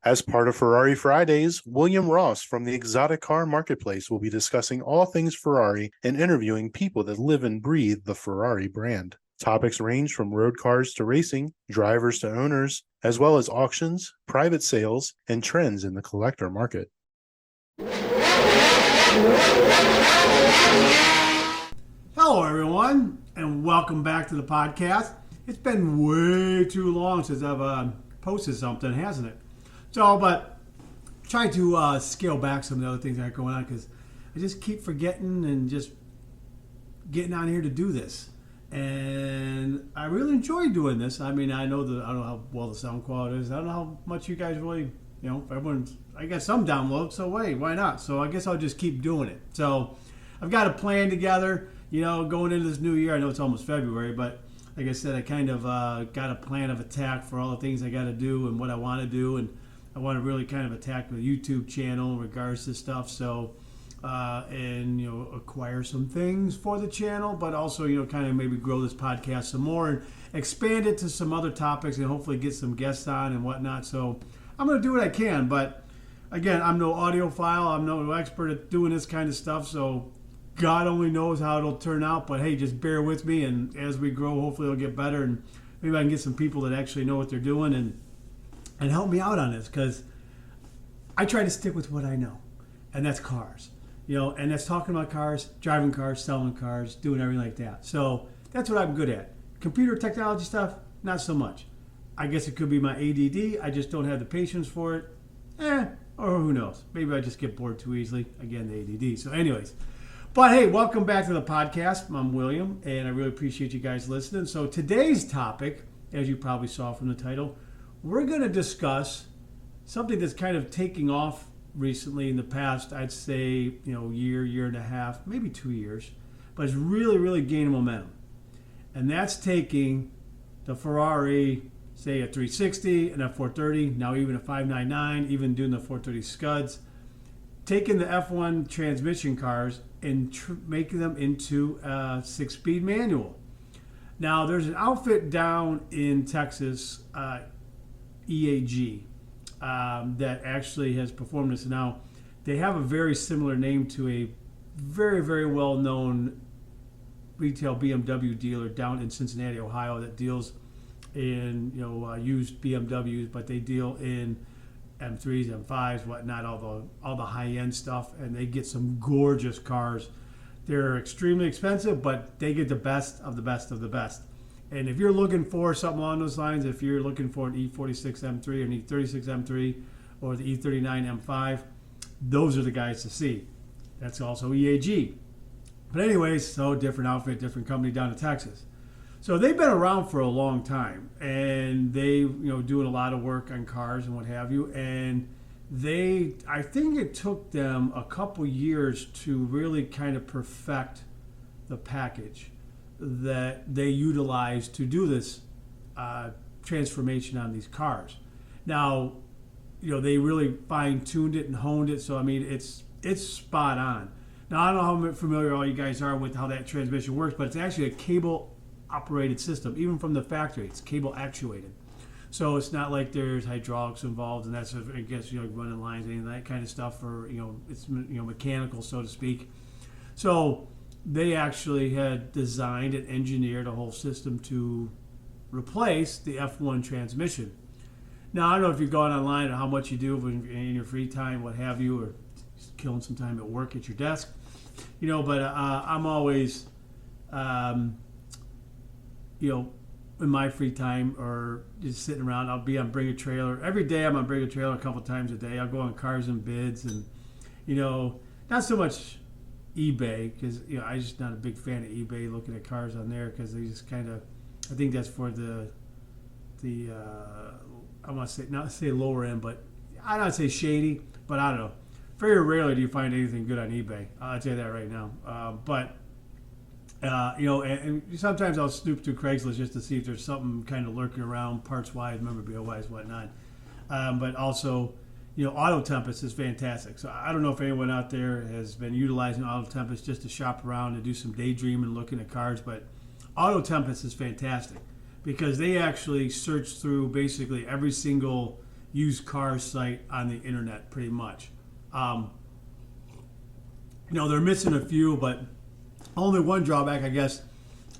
As part of Ferrari Fridays, William Ross from the Exotic Car Marketplace will be discussing all things Ferrari and interviewing people that live and breathe the Ferrari brand. Topics range from road cars to racing, drivers to owners, as well as auctions, private sales, and trends in the collector market. Hello, everyone, and welcome back to the podcast. It's been way too long since I've posted something, hasn't it? So, but trying to scale back some of the other things that are going on because I just keep forgetting and just getting on here to do this. And I really enjoy doing this. I mean, I don't know how well the sound quality is. I don't know how much you guys really, I got some downloads, so why not? So I guess I'll just keep doing it. So I've got a plan together, going into this new year. I know it's almost February, but like I said, I kind of got a plan of attack for all the things I got to do and what I want to do. And I want to really kind of attack the YouTube channel in regards to stuff. So, acquire some things for the channel, but also, kind of maybe grow this podcast some more and expand it to some other topics and hopefully get some guests on and whatnot. So I'm going to do what I can. But again, I'm no audiophile. I'm no expert at doing this kind of stuff. So God only knows how it'll turn out. But hey, just bear with me. And as we grow, hopefully it'll get better. And maybe I can get some people that actually know what they're doing and help me out on this, because I try to stick with what I know, and that's cars, and that's talking about cars, driving cars, selling cars, doing everything like that. So that's what I'm good at. Computer technology stuff, not so much. I guess it could be my ADD. I just don't have the patience for it. Or who knows? Maybe I just get bored too easily. Again, the ADD. So anyways, but hey, welcome back to the podcast. I'm William, and I really appreciate you guys listening. So today's topic, as you probably saw from the title, we're going to discuss something that's kind of taking off recently in the past, I'd say, year and a half, maybe 2 years, but it's really, really gaining momentum. And that's taking the Ferrari, say a 360 and a 430, now even a 599, even doing the 430 Scuds, taking the F1 transmission cars and making them into a 6-speed manual. Now, there's an outfit down in Texas, EAG, that actually has performed this. Now, they have a very similar name to a very, very well-known retail BMW dealer down in Cincinnati, Ohio, that deals in used BMWs, but they deal in M3s, M5s, whatnot, all the high-end stuff, and they get some gorgeous cars. They're extremely expensive, but they get the best of the best of the best. And if you're looking for something along those lines, if you're looking for an E46 M3 or an E36 M3 or the E39 M5, those are the guys to see. That's also EAG. But anyways, so different outfit, different company down in Texas. So they've been around for a long time, and they, doing a lot of work on cars and what have you. And I think it took them a couple years to really kind of perfect the package that they utilize to do this transformation on these cars. Now, they really fine-tuned it and honed it, so I mean, it's spot on. Now, I don't know how familiar all you guys are with how that transmission works, but it's actually a cable-operated system. Even from the factory, it's cable-actuated. So it's not like there's hydraulics involved, and that's, I guess, running lines, any of that kind of stuff, or, it's, mechanical, so to speak. So they actually had designed and engineered a whole system to replace the F1 transmission. Now, I don't know if you've gone online or how much you do in your free time, what have you, or just killing some time at work at your desk, but I'm always, in my free time or just sitting around, I'll be on Bring a Trailer. Every day I'm on Bring a Trailer a couple times a day. I'll go on Cars and Bids and, not so much eBay, because I'm just not a big fan of eBay, looking at cars on there, because they just kind of, I think that's for the I want to say, not say lower end, but I don't say shady, but I don't know. Very rarely do you find anything good on eBay. I'll tell you that right now. And sometimes I'll snoop through Craigslist just to see if there's something kind of lurking around, parts-wise, memorabilia-wise, whatnot. But also, Auto Tempest is fantastic. So I don't know if anyone out there has been utilizing Auto Tempest just to shop around and do some daydreaming and looking at cars, but Auto Tempest is fantastic because they actually search through basically every single used car site on the internet, pretty much. They're missing a few, but only one drawback, I guess,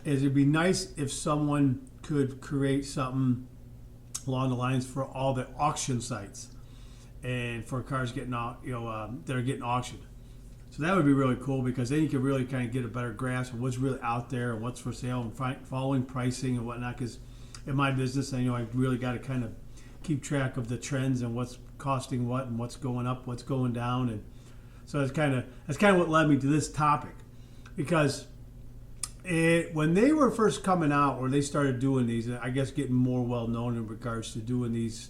is it'd be nice if someone could create something along the lines for all the auction sites and for cars getting that are getting auctioned. So that would be really cool, because then you could really kind of get a better grasp of what's really out there and what's for sale and following pricing and whatnot. Because in my business, I really got to kind of keep track of the trends and what's costing what and what's going up, what's going down, and so that's kind of what led me to this topic, because when they were first coming out, or they started doing these, I guess getting more well known in regards to doing these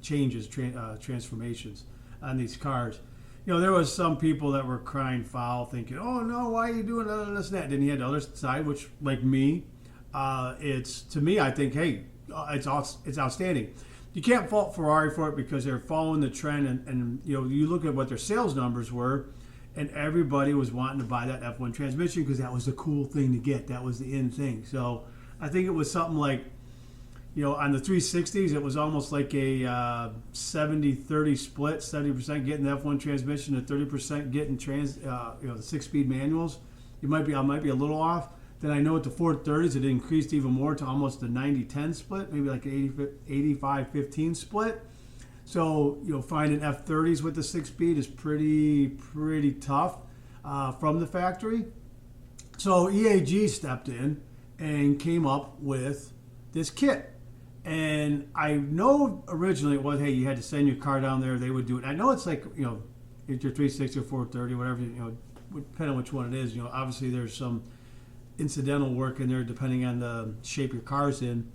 changes, transformations on these cars. There was some people that were crying foul, thinking, "Oh no, why are you doing this and that?" Then you had the other side, which, like me, to me, I think, hey, it's outstanding. You can't fault Ferrari for it, because they're following the trend, and you look at what their sales numbers were, and everybody was wanting to buy that F1 transmission because that was the cool thing to get. That was the in thing. So I think it was something like, on the 360s, it was almost like a 70-30 split, 70% getting the F1 transmission and 30% getting the 6-speed manuals. I might be a little off. Then I know at the 430s, it increased even more to almost a 90-10 split, maybe like an 85-15 split. So, finding F30s with the 6-speed is pretty tough from the factory. So EAG stepped in and came up with this kit. And I know originally it was, hey, you had to send your car down there, they would do it. I know it's like, if you're 360 or 430, whatever, depending on which one it is, obviously there's some incidental work in there depending on the shape your car's in.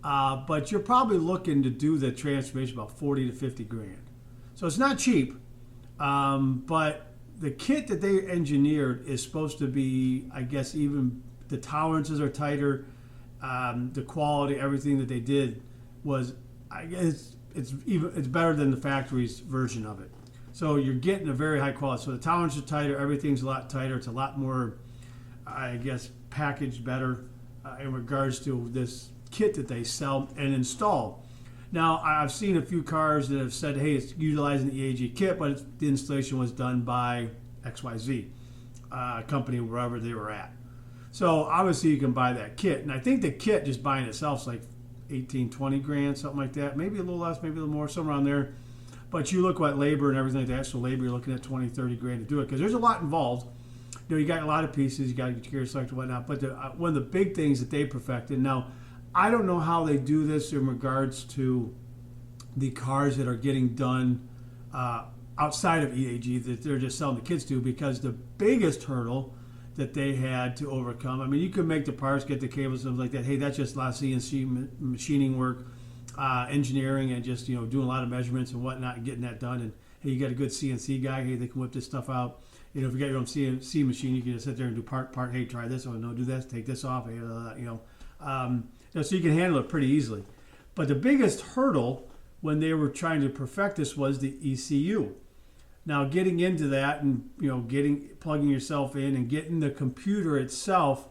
But you're probably looking to do the transformation about 40 to 50 grand. So it's not cheap. But the kit that they engineered is supposed to be, I guess, even the tolerances are tighter. The quality, everything that they did was, I guess, it's better than the factory's version of it. So you're getting a very high quality. So the tolerances are tighter, everything's a lot tighter. It's a lot more, I guess, packaged better in regards to this kit that they sell and install. Now, I've seen a few cars that have said, hey, it's utilizing the EAG kit, but the installation was done by XYZ company, wherever they were at. So obviously you can buy that kit. And I think the kit just buying itself is like 18, 20 grand, something like that. Maybe a little less, maybe a little more, somewhere around there. But you look at labor and everything like that. So labor, you're looking at 20, 30 grand to do it, because there's a lot involved. You got a lot of pieces. You got to get your gear selected and whatnot. But one of the big things that they perfected. Now, I don't know how they do this in regards to the cars that are getting done outside of EAG that they're just selling the kits to, because the biggest hurdle that they had to overcome, I mean, you could make the parts, get the cables, stuff like that. Hey, that's just a lot of CNC machining work, engineering, and just doing a lot of measurements and whatnot and getting that done. And hey, you got a good CNC guy. Hey, they can whip this stuff out. If you got your own CNC machine, you can just sit there and do part. Hey, try this. Oh no, do this. Take this off. So you can handle it pretty easily. But the biggest hurdle when they were trying to perfect this was the ECU. Now, getting into that and plugging yourself in and getting the computer itself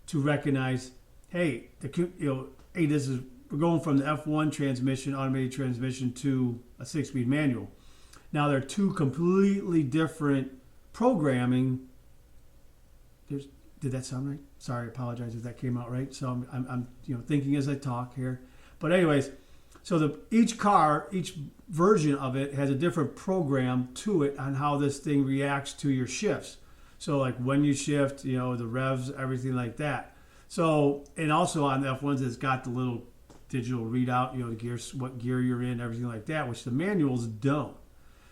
to recognize, hey, we're going from the F1 transmission, automated transmission, to a 6-speed manual. Now, they're two completely different programming. Did that sound right? Sorry, I apologize if that came out right. So I'm thinking as I talk here. But anyways, so each version of it has a different program to it on how this thing reacts to your shifts. So like when you shift, the revs, everything like that. So, and also on the F1s, it's got the little digital readout, the gears, what gear you're in, everything like that, which the manuals don't.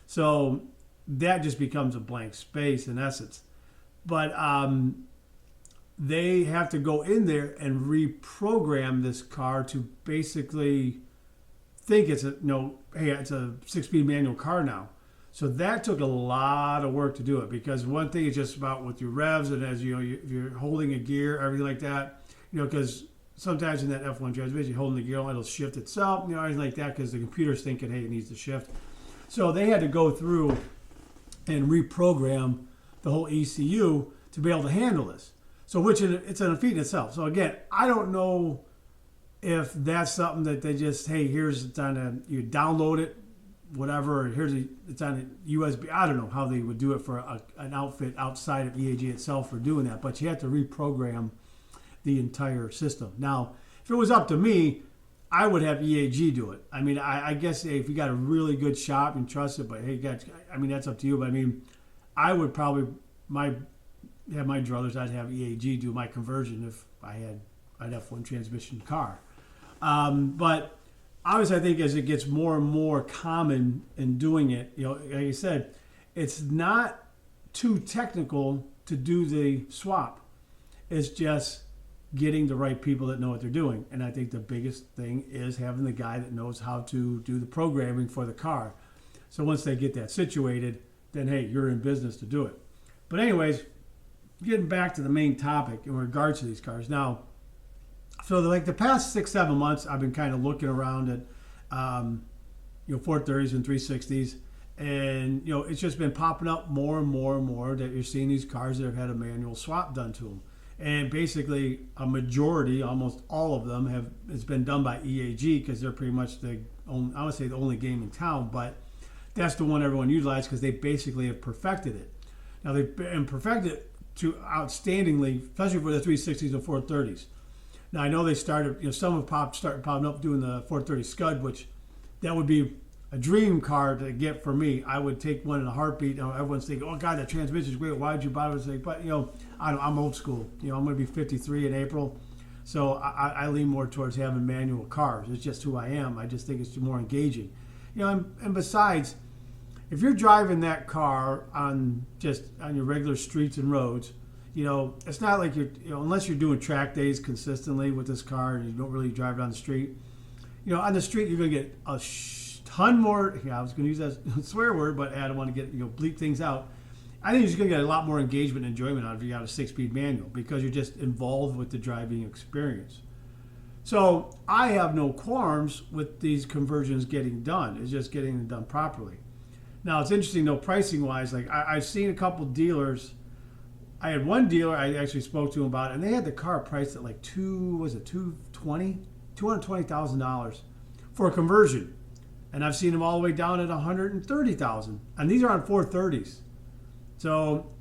So that just becomes a blank space in essence. But they have to go in there and reprogram this car to basically think it's it's a 6-speed manual car now. So that took a lot of work to do it, because one thing is just about with your revs, and as if you're holding a gear, everything like that, because sometimes in that F1 transmission, you're holding the gear, it'll shift itself, everything like that, because the computer's thinking, hey, it needs to shift. So they had to go through and reprogram the whole ECU to be able to handle this. So it's a feat in itself. So again, I don't know if that's something that they just, hey, here's it's on a, you download it, whatever, it's on a USB. I don't know how they would do it for an outfit outside of EAG itself for doing that, but you have to reprogram the entire system. Now, if it was up to me, I would have EAG do it. I mean, I guess if you got a really good shop and trust it, but hey, guys, I mean, that's up to you. But I mean, I would probably have my druthers. I'd have EAG do my conversion if I'd F1 transmission car. But obviously, I think as it gets more and more common in doing it, like I said, it's not too technical to do the swap. It's just getting the right people that know what they're doing. And I think the biggest thing is having the guy that knows how to do the programming for the car. So once they get that situated, then hey, you're in business to do it. But anyways, getting back to the main topic in regards to these cars. Now, so like the past 6-7 months, I've been kind of looking around at 430s and 360s, and it's just been popping up more and more and more that you're seeing these cars that have had a manual swap done to them. And basically, a majority, almost all of them, it's been done by EAG because they're pretty much I would say the only game in town, but that's the one everyone utilizes because they basically have perfected it. Now, they've been perfected to outstandingly, especially for the 360s and 430s. Now, I know they started, some have started popping up doing the 430 Scud, which that would be a dream car to get for me. I would take one in a heartbeat. Everyone's thinking, oh, God, that transmission is great. Why did you buy it? But, I'm old school. I'm going to be 53 in April. So I lean more towards having manual cars. It's just who I am. I just think it's more engaging. And besides, if you're driving that car on your regular streets and roads, it's not like unless you're doing track days consistently with this car and you don't really drive down the street, on the street you're going to get a ton more. I was going to use that swear word, but I don't want to get bleep things out. I think you're just going to get a lot more engagement and enjoyment out of it if you got a 6-speed manual because you're just involved with the driving experience. So I have no qualms with these conversions getting done. It's just getting them done properly. Now it's interesting though, pricing wise. Like I've seen a couple dealers. I had one dealer I actually spoke to him about it, and they had the car priced at like $220,000 for a conversion. And I've seen them all the way down at $130,000. And these are on 430s. So,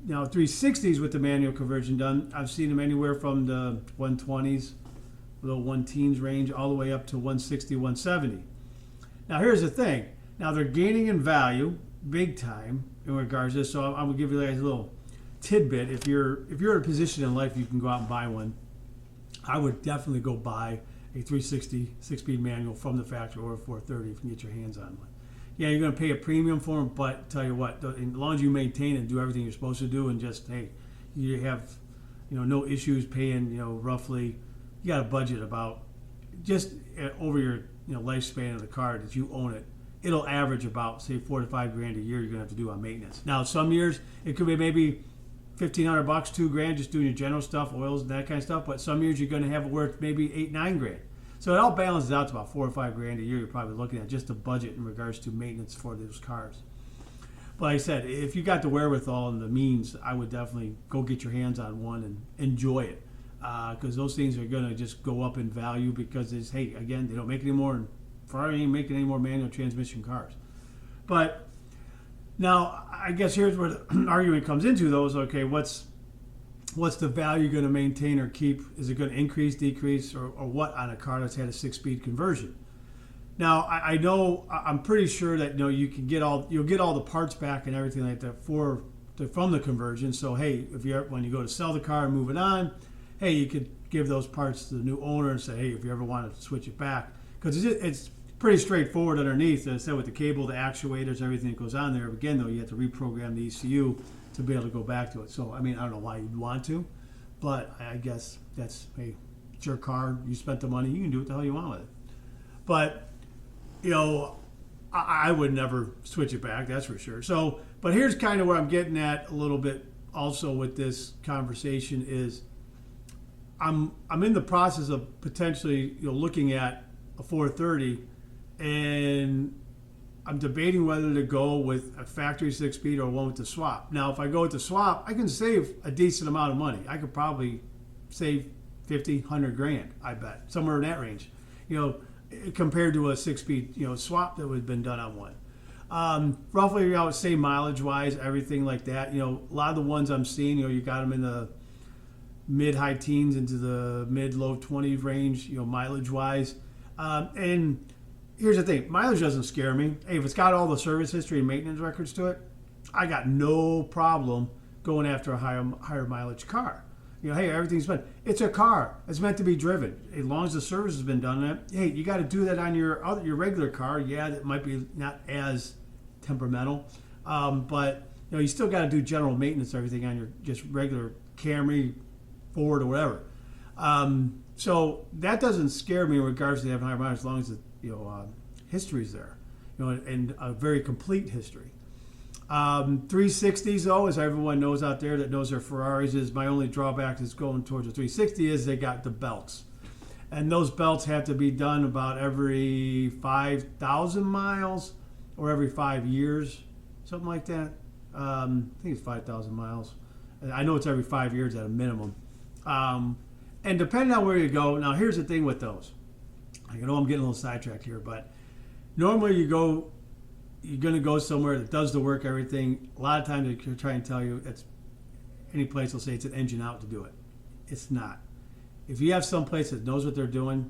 360s with the manual conversion done, I've seen them anywhere from the 120s, little 1-teens range, all the way up to 160, 170. Now, here's the thing. Now, they're gaining in value big time in regards to this. So I'm going to give you guys a little tidbit. If you're in a position in life you can go out and buy one, I would definitely go buy a 360 6-speed manual from the factory or a 430 if you can get your hands on one. Yeah, you're going to pay a premium for them, but tell you what, as long as you maintain and do everything you're supposed to do and just, hey, you have, no issues paying, roughly, you got a budget about just over your, lifespan of the car that you own it. It'll average about, say, $4 to $5 grand a year you're going to have to do on maintenance. Now, some years it could be maybe $1,500, $2,000 just doing your general stuff, oils and that kind of stuff. But some years you're going to have it worth maybe $8-9 grand. So it all balances out to about $4 or $5 grand a year. You're probably looking at just a budget in regards to maintenance for those cars. But like I said, if you got the wherewithal and the means, I would definitely go get your hands on one and enjoy it, because those things are going to just go up in value because it's, hey, again, they don't make any more. Ferrari ain't making any more manual transmission cars. But now, I guess here's where the argument comes into, though, is, okay, what's the value going to maintain or keep? Is it going to increase, decrease, or what on a car that's had a 6-speed conversion? Now, I know, I'm pretty sure that you can you'll get all the parts back and everything like that from the conversion. So, hey, when you go to sell the car and move it on, hey, you could give those parts to the new owner and say, hey, if you ever want to switch it back, because it's pretty straightforward underneath. As I said, with the cable, the actuators, everything that goes on there. Again, though, you have to reprogram the ECU to be able to go back to it. So, I mean, I don't know why you'd want to, but I guess that's, hey, it's your car. You spent the money. You can do what the hell you want with it. But, I would never switch it back, that's for sure. So, but here's kind of where I'm getting at a little bit also with this conversation is I'm in the process of potentially, looking at a 430, and I'm debating whether to go with a factory 6-speed or one with the swap. Now, if I go with the swap, I can save a decent amount of money. I could probably save 50, 100 grand, I bet. Somewhere in that range. Compared to a 6-speed, swap that would have been done on one. Roughly, I would say mileage-wise, everything like that. A lot of the ones I'm seeing, you got them in the mid-high teens into the mid-low 20s range, mileage-wise. And here's the thing, mileage doesn't scare me. Hey, if it's got all the service history and maintenance records to it, I got no problem going after a higher mileage car. Hey, everything's been. It's a car. It's meant to be driven. As long as the service has been done on it, hey, you got to do that on your regular car. Yeah, that might be not as temperamental, but you still got to do general maintenance, everything on your just regular Camry, Ford, or whatever. So that doesn't scare me in regards to having higher mileage, as long as the history's there, and a very complete history. 360s, though, as everyone knows out there that knows their Ferraris, is my only drawback is going towards a 360 is they got the belts. And those belts have to be done about every 5,000 miles or every 5 years, something like that. I think it's 5,000 miles. I know it's every 5 years at a minimum. And depending on where you go, now here's the thing with those. I know I'm getting a little sidetracked here, but normally you're going to go somewhere that does the work, everything. A lot of times they try and tell you it's any place will say it's an engine out to do it. It's not. If you have some place that knows what they're doing,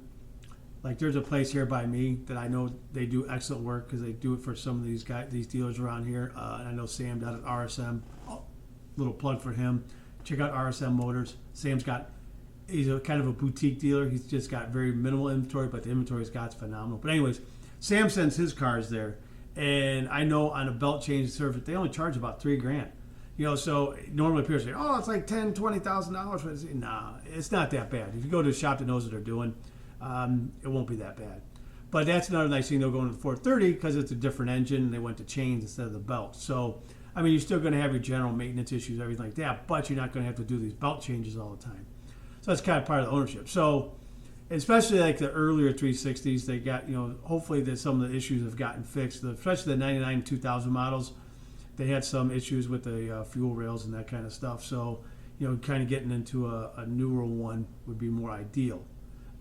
like there's a place here by me that I know they do excellent work because they do it for some of these dealers around here. And I know Sam down at RSM. Little plug for him. Check out RSM Motors. He's a kind of a boutique dealer. He's just got very minimal inventory, but the inventory he's got is phenomenal. But anyways, Sam sends his cars there. And I know on a belt change service, they only charge about $3,000. So normally people say, oh, it's like $10,000, $20,000. Nah, it's not that bad. If you go to a shop that knows what they're doing, it won't be that bad. But that's another nice thing. They'll go into the 430 because it's a different engine. And they went to chains instead of the belt. So, you're still going to have your general maintenance issues, everything like that. But you're not going to have to do these belt changes all the time. So that's kind of part of the ownership. So, especially like the earlier 360s, they got, hopefully that some of the issues have gotten fixed. Especially the 99 and 2000 models, they had some issues with the fuel rails and that kind of stuff. So, kind of getting into a newer one would be more ideal.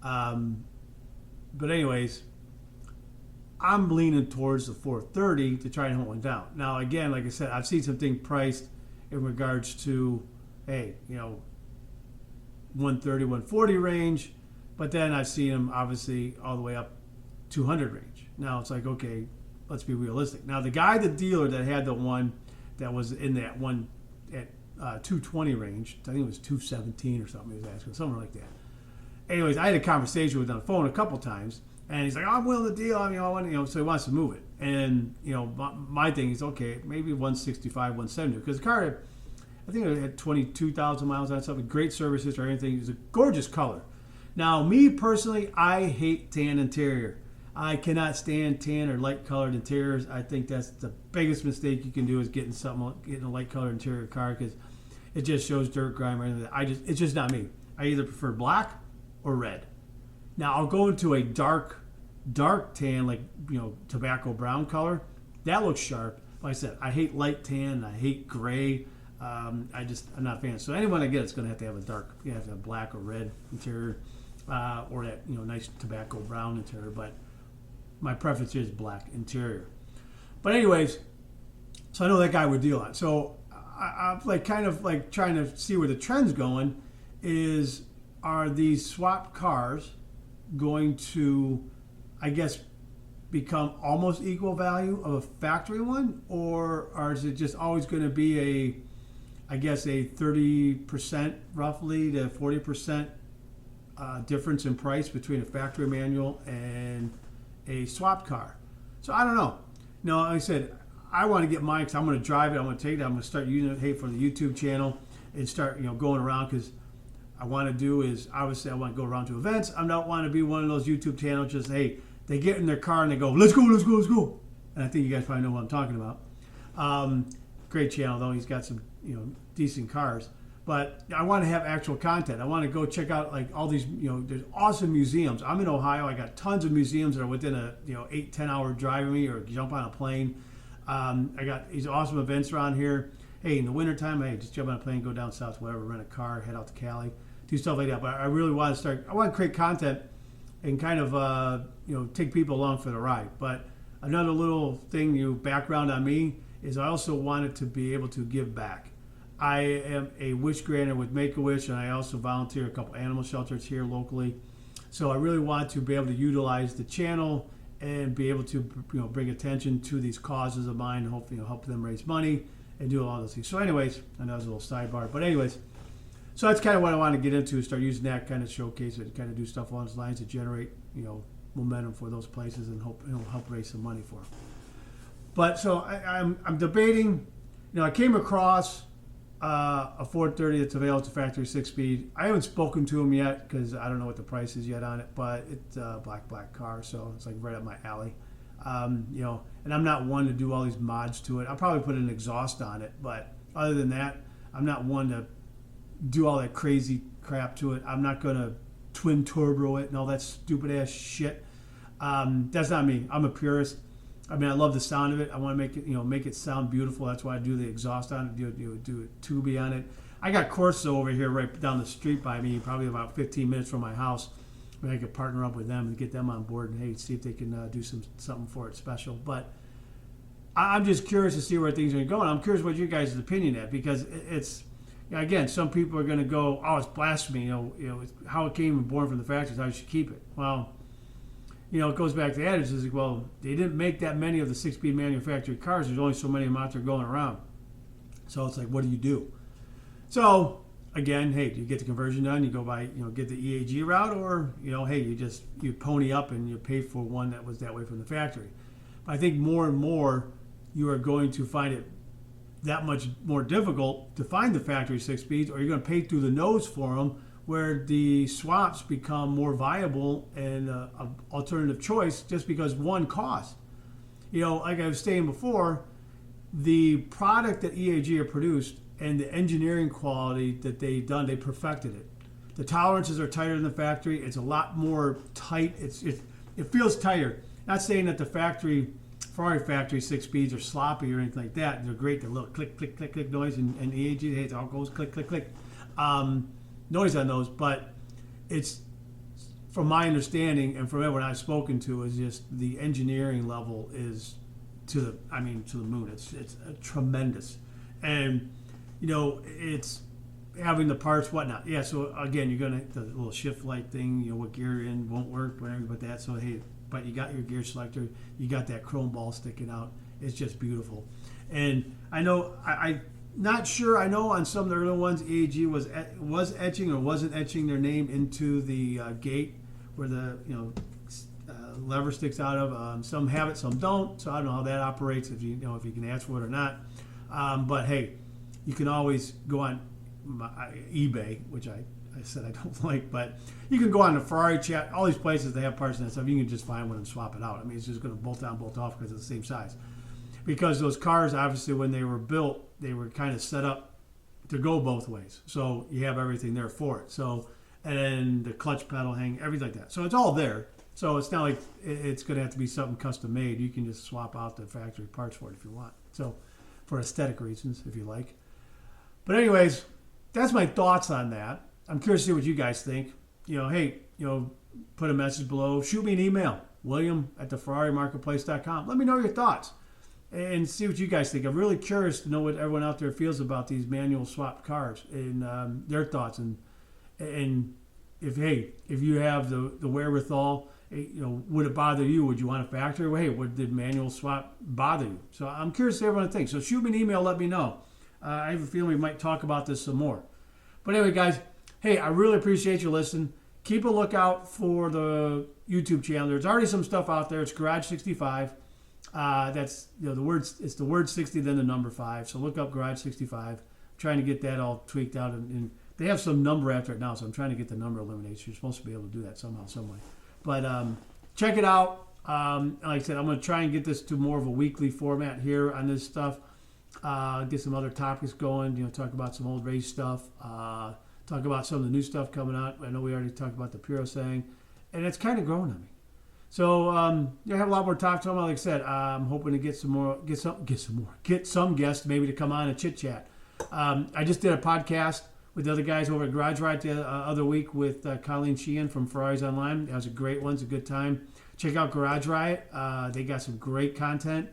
But anyways, I'm leaning towards the 430 to try and hunt one down. Now, again, like I said, I've seen something priced in regards to, 130, 140 range. But then I've seen them obviously all the way up 200 range. Now it's like, okay, let's be realistic. Now the dealer that had the one that was in that one at 220 range, I think it was 217 or something, he was asking, something like that. Anyways, I had a conversation with him on the phone a couple times, and he's like, oh, I'm willing to deal. I want, so he wants to move it. And, my thing is, okay, maybe 165, 170, because the car, I think it had 22,000 miles on something, great service history, everything. It's a gorgeous color. Now, me personally, I hate tan interior. I cannot stand tan or light-colored interiors. I think that's the biggest mistake you can do is getting a light-colored interior car because it just shows dirt, grime, or anything. It's just not me. I either prefer black or red. Now, I'll go into a dark tan, like tobacco brown color. That looks sharp. Like I said, I hate light tan. I hate gray. I'm not a fan. So anyone I get, it's going to have a dark. You have to have black or red interior. Or that nice tobacco brown interior, but my preference is black interior. But anyways, so I know that guy would deal on. So I'm kind of trying to see where the trend's going. Are these swap cars going to, I guess, become almost equal value of a factory one, or is it just always going to be a 30% roughly to 40%? Difference in price between a factory manual and a swap car. So I don't know. No, like I said, I want to get mine because I'm going to drive it. I'm going to take it. I'm going to start using it for the YouTube channel and start going around because I want to do is obviously I want to go around to events. I don't want to be one of those YouTube channels just they get in their car and they go let's go. And I think you guys probably know what I'm talking about. Great channel though. He's got some decent cars. But I want to have actual content. I want to go check out all these, there's awesome museums. I'm in Ohio. I got tons of museums that are within a 8-10 hour drive of me or jump on a plane. I got these awesome events around here. Hey, in the wintertime, just jump on a plane, go down south, whatever, rent a car, head out to Cali. do stuff like that. But I really want to start. I want to create content and kind of take people along for the ride. But another little thing, background on me is I also wanted to be able to give back. I am a wish granter with Make-A-Wish, and I also volunteer a couple animal shelters here locally. So I really want to be able to utilize the channel and be able to bring attention to these causes of mine, and hopefully help them raise money and do all those things. So anyways, I know it's a little sidebar, but anyways, so that's kind of what I want to get into, start using that kind of showcase it, kind of do stuff along those lines to generate momentum for those places and help raise some money for them. But so I'm debating. I came across a 430 that's available to factory 6-speed. I haven't spoken to them yet because I don't know what the price is yet on it, but it's a black car, so it's like right up my alley. And I'm not one to do all these mods to it. I'll probably put an exhaust on it, but other than that, I'm not one to do all that crazy crap to it. I'm not going to twin turbo it and all that stupid ass shit. That's not me. I'm a purist. I mean, I love the sound of it. I want to make it sound beautiful. That's why I do the exhaust on it, do a Tubi on it. I got Corso over here right down the street by me, probably about 15 minutes from my house. I could partner up with them and get them on board and see if they can do something for it special. But I'm just curious to see where things are going. I'm curious what your guys' opinion is, because it's again, some people are going to go, "Oh, it's blasphemy." How it came born from the factory is how you should keep it. Well, it goes back to the adage is, well, they didn't make that many of the 6-speed manufactured cars. There's only so many of them out there going around. So it's like, what do? So again, hey, do you get the conversion done? You go by, get the EAG route, or hey, you pony up and you pay for one that was that way from the factory. But I think more and more you are going to find it that much more difficult to find the factory 6-speeds, or you're going to pay through the nose for them, where the swaps become more viable and an alternative choice just because one cost. Like I was saying before, the product that EAG have produced and the engineering quality that they've done, they perfected it. The tolerances are tighter than the factory. It's a lot more tight. It feels tighter. Not saying that the Ferrari factory 6-speeds are sloppy or anything like that. They're great. They're little click, click, click, click noise, and EAG, hey, it all goes click, click, click. Noise on those, but it's, from my understanding and from everyone I've spoken to, is just the engineering level is to the moon. It's tremendous, and it's having the parts, whatnot. Yeah, so again, you're gonna the little shift light thing, what gear in won't work, whatever, but that. So hey, but you got your gear selector, you got that chrome ball sticking out. It's just beautiful, and I know I not sure. I know on some of the early ones, EAG was etching or wasn't etching their name into the gate where the lever sticks out of. Some have it, some don't. So I don't know how that operates. If you can ask for it or not. But hey, you can always go on eBay, which I said I don't like, but you can go on the Ferrari chat. All these places they have parts and that stuff. You can just find one and swap it out. I mean, it's just going to bolt on, bolt off because it's the same size. Because those cars, obviously, when they were built, they were kind of set up to go both ways. So you have everything there for it. So, and the clutch pedal hang, everything like that. So it's all there. So it's not like it's going to have to be something custom made. You can just swap out the factory parts for it if you want. So for aesthetic reasons, if you like. But anyways, that's my thoughts on that. I'm curious to see what you guys think. Put a message below. Shoot me an email, William@theferrarimarketplace.com. Let me know your thoughts and see what you guys think. I'm really curious to know what everyone out there feels about these manual swap cars and their thoughts. And if you have the wherewithal, would it bother you? Would you want a factory? Well, hey, would the manual swap bother you? So I'm curious to see what everyone thinks. So shoot me an email. Let me know. I have a feeling we might talk about this some more. But anyway, guys, hey, I really appreciate you listening. Keep a lookout for the YouTube channel. There's already some stuff out there. It's Garage 65. That's the words. It's the word 60, then the number 5. So look up Garage 65. I'm trying to get that all tweaked out, and they have some number after it now. So I'm trying to get the number eliminated. You're supposed to be able to do that somehow, some way. But check it out. Like I said, I'm going to try and get this to more of a weekly format here on this stuff. Get some other topics going. Talk about some old race stuff. Talk about some of the new stuff coming out. I know we already talked about the Puro saying, and it's kind of growing on me. So I have a lot more talk to them. Like I said, I'm hoping to get some guests maybe to come on and chit chat. I just did a podcast with the other guys over at Garage Ride the other week with Colleen Sheehan from Ferraris Online. That was a great one. It's a good time. Check out Garage Riot. They got some great content,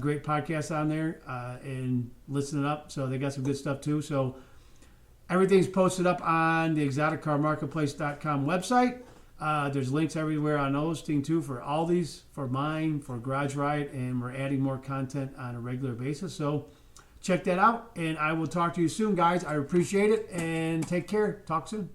great podcasts on there, and listen it up. So they got some good stuff too. So everything's posted up on the exoticcarmarketplace.com website. There's links everywhere on those things too for all these, for mine, for Garage Riot, and we're adding more content on a regular basis. So check that out, and I will talk to you soon, guys. I appreciate it, and take care. Talk soon.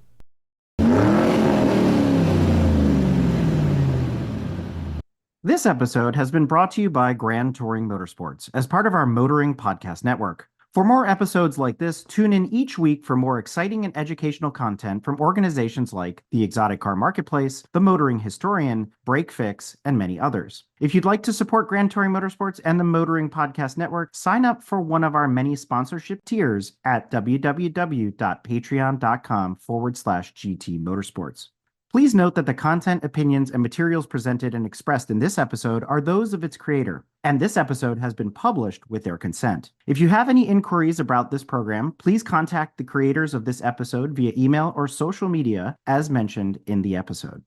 This episode has been brought to you by Grand Touring Motorsports as part of our Motoring Podcast Network. For more episodes like this, tune in each week for more exciting and educational content from organizations like the Exotic Car Marketplace, the Motoring Historian, Break Fix, and many others. If you'd like to support Grand Touring Motorsports and the Motoring Podcast Network, sign up for one of our many sponsorship tiers at www.patreon.com/GT Motorsports. Please note that the content, opinions, and materials presented and expressed in this episode are those of its creator, and this episode has been published with their consent. If you have any inquiries about this program, please contact the creators of this episode via email or social media as mentioned in the episode.